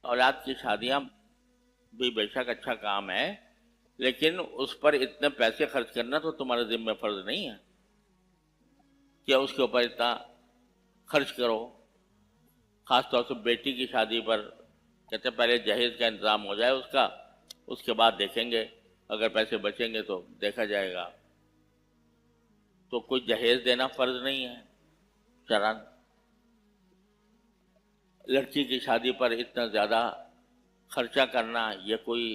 اولاد کی شادیاں بھی بے شک اچھا کام ہے، لیکن اس پر اتنے پیسے خرچ کرنا تو تمہارے ذمہ فرض نہیں ہے کہ اس کے اوپر اتنا خرچ کرو. خاص طور سے بیٹی کی شادی پر کہتے پہلے جہیز کا انتظام ہو جائے اس کا، اس کے بعد دیکھیں گے، اگر پیسے بچیں گے تو دیکھا جائے گا. تو کوئی جہیز دینا فرض نہیں ہے شرعاً. لڑکی کی شادی پر اتنا زیادہ خرچہ کرنا یہ کوئی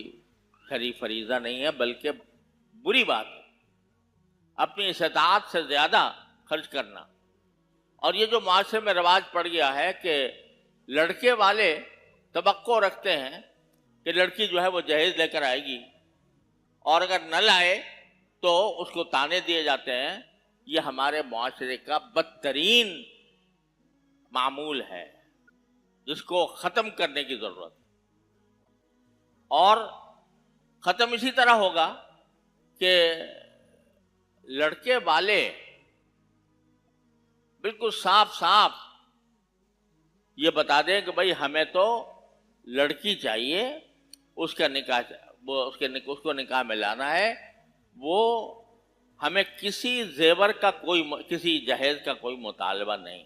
شرعی فریضہ نہیں ہے، بلکہ بری بات ہے اپنی استطاعت سے زیادہ خرچ کرنا. اور یہ جو معاشرے میں رواج پڑ گیا ہے کہ لڑکے والے توقع رکھتے ہیں کہ لڑکی جو ہے وہ جہیز لے کر آئے گی، اور اگر نہ لائے تو اس کو تانے دیے جاتے ہیں. یہ ہمارے معاشرے کا بدترین معمول ہے جس کو ختم کرنے کی ضرورت ہے. اور ختم اسی طرح ہوگا کہ لڑکے والے بالکل صاف صاف یہ بتا دیں کہ بھائی ہمیں تو لڑکی چاہیے، اس کا نکاح اس کو نکاح میں لانا ہے، وہ ہمیں کسی زیور کا کسی جہیز کا کوئی مطالبہ نہیں.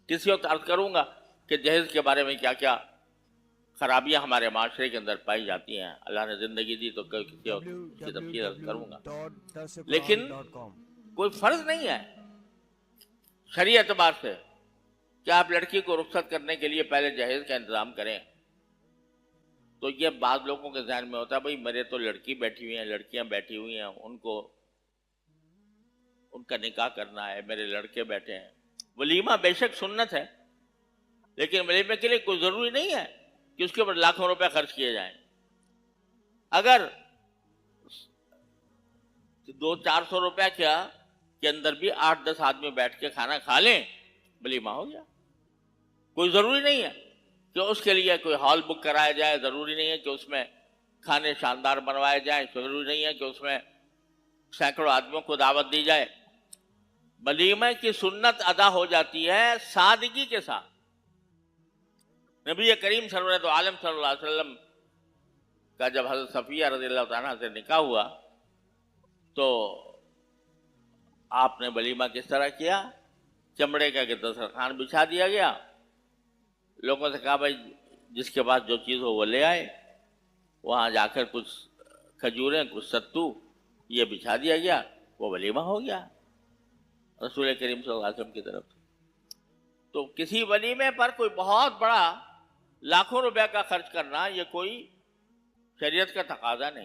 کسی وقت عرض کروں گا کہ جہیز کے بارے میں کیا کیا خرابیاں ہمارے معاشرے کے اندر پائی جاتی ہیں. اللہ نے زندگی دی تو کسی وقت اس کی تفصیل عرض کروں گا. لیکن کوئی فرض نہیں ہے شرعی اعتبار سے کہ آپ لڑکی کو رخصت کرنے کے لیے پہلے جہیز کا انتظام کریں. تو یہ بعض لوگوں کے ذہن میں ہوتا ہے بھائی میرے تو لڑکی بیٹھی ہوئی ہیں، لڑکیاں بیٹھی ہوئی ہیں، ان کا نکاح کرنا ہے، میرے لڑکے بیٹھے ہیں. ولیمہ بے شک سنت ہے، لیکن ولیمے کے لیے کوئی ضروری نہیں ہے کہ اس کے اوپر لاکھوں روپے خرچ کیے جائیں. اگر 200-400 روپے کے اندر بھی 8-10 آدمی بیٹھ کے کھانا کھا لیں، ولیمہ ہو گیا. کوئی ضروری نہیں ہے کہ اس کے لیے کوئی ہال بک کرایا جائے، ضروری نہیں ہے کہ اس میں کھانے شاندار بنوائے جائیں، ضروری نہیں ہے کہ اس میں سینکڑوں آدمیوں کو دعوت دی جائے. ولیمہ کی سنت ادا ہو جاتی ہے سادگی کے ساتھ. نبی کریم سرورت عالم صلی اللہ علیہ وسلم کا جب حضرت صفیہ رضی اللہ عنہا سے نکاح ہوا تو آپ نے ولیمہ کس طرح کیا؟ چمڑے کا دسترخوان بچھا دیا گیا، لوگوں سے کہا بھائی جس کے پاس جو چیز ہو وہ لے آئے. وہاں جا کر کچھ کھجوریں، کچھ ستو یہ بچھا دیا گیا، وہ ولیمہ ہو گیا رسول کریم صلی اللہ علیہ وسلم کی طرف سے. تو کسی ولیمے پر کوئی بہت بڑا لاکھوں روپے کا خرچ کرنا یہ کوئی شریعت کا تقاضا نہیں.